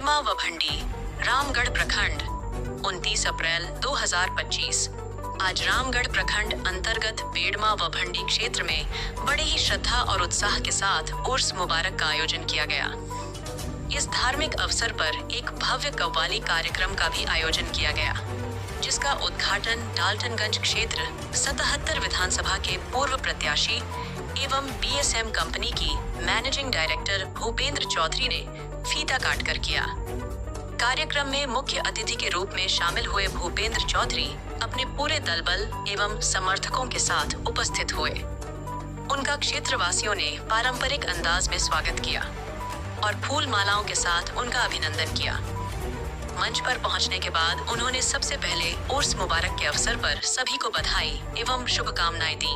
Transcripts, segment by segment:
बेड़मा व भंडी, रामगढ़ प्रखंड, 29 अप्रैल 2025। आज रामगढ़ प्रखंड अंतर्गत बेड़मा व भंडी क्षेत्र में बड़े ही श्रद्धा और उत्साह के साथ उर्स मुबारक का आयोजन किया गया। इस धार्मिक अवसर पर एक भव्य कव्वाली कार्यक्रम का भी आयोजन किया गया, जिसका उद्घाटन डाल्टनगंज क्षेत्र 77 विधानसभा के पूर्व प्रत्याशी एवं बीएसएम कंपनी की मैनेजिंग डायरेक्टर भूपेंद्र चौधरी ने फीता काटकर किया। कार्यक्रम में मुख्य अतिथि के रूप में शामिल हुए भूपेंद्र चौधरी अपने पूरे दलबल एवं समर्थकों के साथ उपस्थित हुए। उनका क्षेत्रवासियों ने पारंपरिक अंदाज में स्वागत किया और फूल मालाओं के साथ उनका अभिनंदन किया। मंच पर पहुंचने के बाद उन्होंने सबसे पहले उर्स मुबारक के अवसर पर सभी को बधाई एवं शुभकामनाएं दी।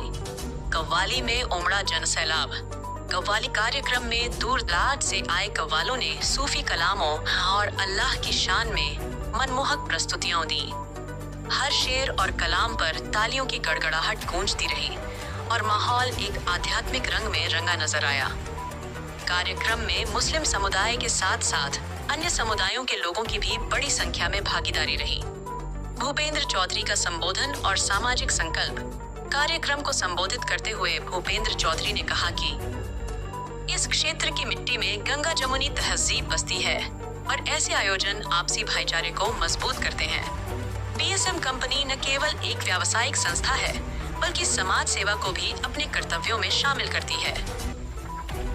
कव्वाली में उमड़ा जनसैलाब। कव्वाली कार्यक्रम में दूर दराज से आए कव्वालों ने सूफी कलामों और अल्लाह की शान में मनमोहक प्रस्तुतियां दी। हर शेर और कलाम पर तालियों की गड़गड़ाहट गूंजती रही और माहौल एक आध्यात्मिक रंग में रंगा नजर आया। कार्यक्रम में मुस्लिम समुदाय के साथ साथ अन्य समुदायों के लोगों की भी बड़ी संख्या में भागीदारी रही। भूपेंद्र चौधरी का संबोधन और सामाजिक संकल्प। कार्यक्रम को संबोधित करते हुए भूपेंद्र चौधरी ने कहा कि इस क्षेत्र की मिट्टी में गंगा जमुनी तहजीब बसती है और ऐसे आयोजन आपसी भाईचारे को मजबूत करते हैं। बीएसएम कंपनी न केवल एक व्यावसायिक संस्था है, बल्कि समाज सेवा को भी अपने कर्तव्यों में शामिल करती है।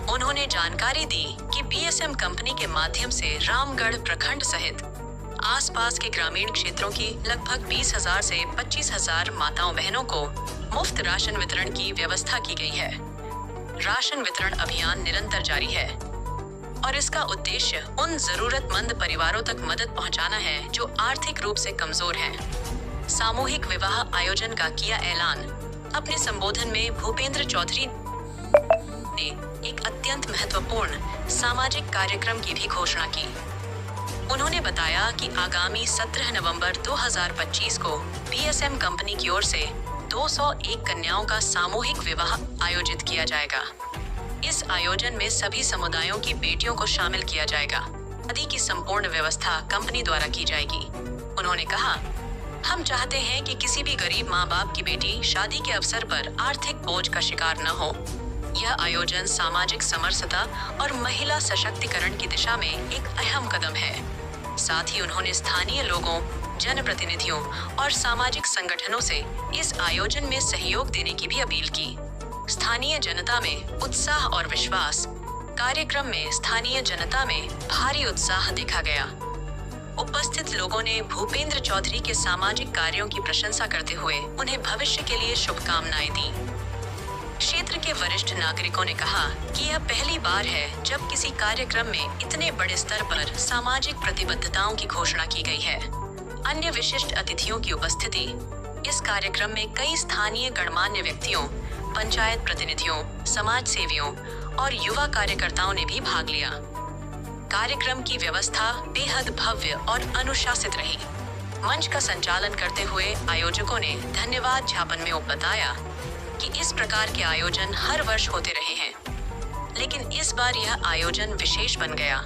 उन्होंने जानकारी दी कि बीएसएम कंपनी के माध्यम से रामगढ़ प्रखंड सहित आसपास के ग्रामीण क्षेत्रों की लगभग 20,000 से 25,000 माताओं बहनों को मुफ्त राशन वितरण की व्यवस्था की गई है। राशन वितरण अभियान निरंतर जारी है और इसका उद्देश्य उन जरूरतमंद परिवारों तक मदद पहुंचाना है जो आर्थिक रूप से कमजोर हैं। सामूहिक विवाह आयोजन का किया ऐलान। अपने संबोधन में भूपेंद्र चौधरी ने एक अत्यंत महत्वपूर्ण सामाजिक कार्यक्रम की भी घोषणा की। उन्होंने बताया कि आगामी 17 नवंबर 2025 को बीएसएम कंपनी की ओर से 201 कन्याओं का सामूहिक विवाह आयोजित किया जाएगा। इस आयोजन में सभी समुदायों की बेटियों को शामिल किया जाएगा। शादी की संपूर्ण व्यवस्था कंपनी द्वारा की जाएगी। उन्होंने कहा, हम चाहते हैं कि किसी भी गरीब माँ बाप की बेटी शादी के अवसर पर आर्थिक बोझ का शिकार न हो। यह आयोजन सामाजिक समरसता और महिला सशक्तिकरण की दिशा में एक अहम कदम है। साथ ही उन्होंने स्थानीय लोगों, जनप्रतिनिधियों और सामाजिक संगठनों से इस आयोजन में सहयोग देने की भी अपील की। स्थानीय जनता में उत्साह और विश्वास। कार्यक्रम में स्थानीय जनता में भारी उत्साह देखा गया। उपस्थित लोगों ने भूपेंद्र चौधरी के सामाजिक कार्यों की प्रशंसा करते हुए उन्हें भविष्य के लिए शुभकामनाएं दी। क्षेत्र के वरिष्ठ नागरिकों ने कहा कि यह पहली बार है जब किसी कार्यक्रम में इतने बड़े स्तर पर सामाजिक प्रतिबद्धताओं की घोषणा की गई है। अन्य विशिष्ट अतिथियों की उपस्थिति। इस कार्यक्रम में कई स्थानीय गणमान्य व्यक्तियों, पंचायत प्रतिनिधियों, समाज सेवियों और युवा कार्यकर्ताओं ने भी भाग लिया। कार्यक्रम की व्यवस्था बेहद भव्य और अनुशासित रही। मंच का संचालन करते हुए आयोजकों ने धन्यवाद ज्ञापन में बताया कि इस प्रकार के आयोजन हर वर्ष होते रहे हैं, लेकिन इस बार यह आयोजन विशेष बन गया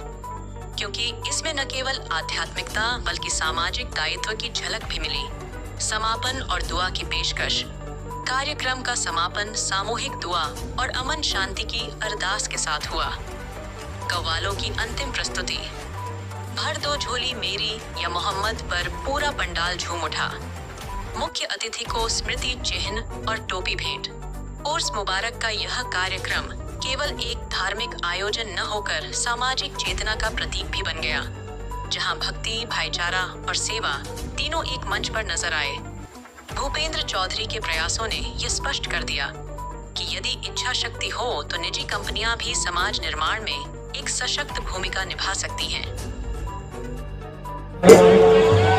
क्योंकि इसमें न केवल आध्यात्मिकता बल्कि सामाजिक दायित्व की झलक भी मिली। समापन और दुआ की पेशकश। कार्यक्रम का समापन सामूहिक दुआ और अमन शांति की अरदास के साथ हुआ। कव्वालों की अंतिम प्रस्तुति। भर दो झोली मेरी या मोहम्मद पर पूरा पंडाल झूम उठा। मुख्य अतिथि को स्मृति चिन्ह और टोपी भेंट। उर्स मुबारक का यह कार्यक्रम केवल एक धार्मिक आयोजन न होकर सामाजिक चेतना का प्रतीक भी बन गया, जहां भक्ति, भाईचारा और सेवा तीनों एक मंच पर नजर आए। भूपेंद्र चौधरी के प्रयासों ने यह स्पष्ट कर दिया कि यदि इच्छा शक्ति हो तो निजी कंपनियां भी समाज निर्माण में एक सशक्त भूमिका निभा सकती हैं।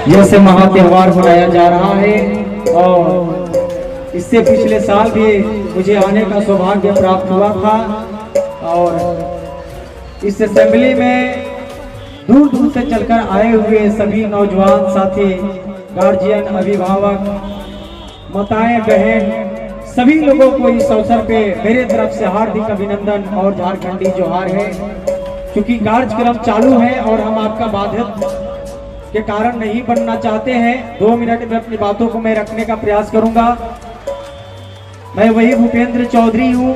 यह महा त्योहार मनाया जा रहा है और इससे पिछले साल भी मुझे आने का सौभाग्य प्राप्त हुआ था और इस असेंबली में दूर दूर से चलकर आए हुए सभी नौजवान साथी, गार्जियन, अभिभावक, माताएं, बहन, सभी लोगों को इस अवसर पे मेरे तरफ से हार्दिक अभिनंदन और झारखंडी जोहार है। क्योंकि कार्यक्रम चालू है और हम आपका बाधित के कारण नहीं बनना चाहते हैं। 2 मिनट में अपनी बातों को मैं रखने का प्रयास करूंगा। मैं वही भूपेंद्र चौधरी हूं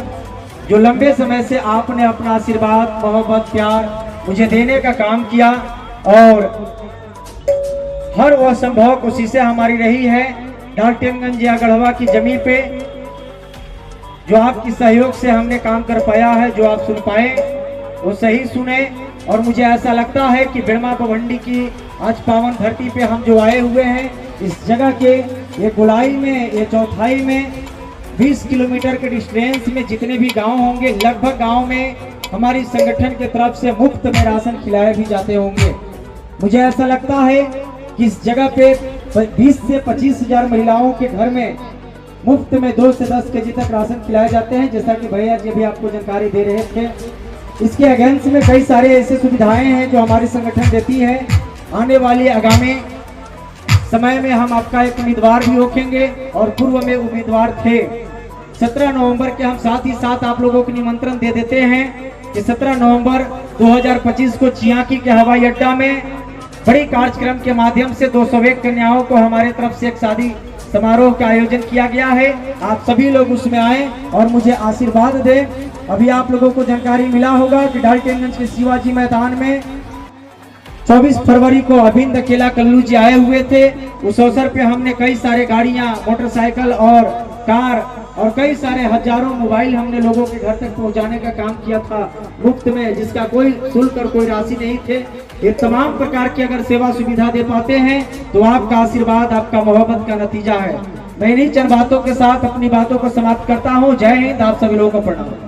जो लंबे समय से आपने अपना आशीर्वाद, मोहब्बत, प्यार मुझे देने का काम किया और हर वह संभव कोशिशें हमारी रही है डाल्टनगंज या गढ़वा की जमीन पे, जो आपकी सहयोग से हमने काम कर पाया है। जो आप सुन पाए वो सही सुने। और मुझे ऐसा लगता है कि बेड़मा पवंडी की आज पावन धरती पे हम जो आए हुए हैं, इस जगह के ये गोलाई में, ये चौथाई में 20 किलोमीटर के डिस्टेंस में जितने भी गांव होंगे, लगभग गांव में हमारी संगठन के तरफ से मुफ्त में राशन खिलाए भी जाते होंगे। मुझे ऐसा लगता है कि इस जगह पे 20 से 25 हजार महिलाओं के घर में मुफ्त में 2 से 10 केजी तक राशन खिलाए जाते हैं, जैसा कि भैया जी भी आपको जानकारी दे रहे थे। इसके अगेंस्ट में कई सारे ऐसे सुविधाएं हैं जो हमारी संगठन देती है। आने वाली आगामी समय में हम आपका एक उम्मीदवार भी होंगे और पूर्व में उम्मीदवार थे। 17 नवंबर के हम साथ ही साथ आप लोगों को निमंत्रण दे देते हैं कि 17 नवंबर 2025 को चियाकी के हवाई अड्डा में बड़ी कार्यक्रम के माध्यम से 201 कन्याओं को हमारे तरफ से एक शादी समारोह का आयोजन किया गया है। आप सभी लोग उसमें आए और मुझे आशीर्वाद दें। अभी आप लोगों को जानकारी मिला होगा कि डाल्टनगंज के शिवाजी मैदान में 24 फरवरी को अरविंद अकेला कल्लू जी आए हुए थे। उस अवसर पे हमने कई सारे गाड़ियां, मोटरसाइकिल और कार और कई सारे हजारों मोबाइल हमने लोगों के घर तक पहुंचाने का काम किया था मुफ्त में, जिसका कोई शुल्क और कोई राशि नहीं थे। ये तमाम प्रकार की अगर सेवा सुविधा दे पाते हैं तो आपका आशीर्वाद, आपका मोहब्बत का नतीजा है। मैं इन्हीं चंद बातों के साथ अपनी बातों को समाप्त करता हूँ। जय हिंद, आप सभी लोगों को प्रणाम।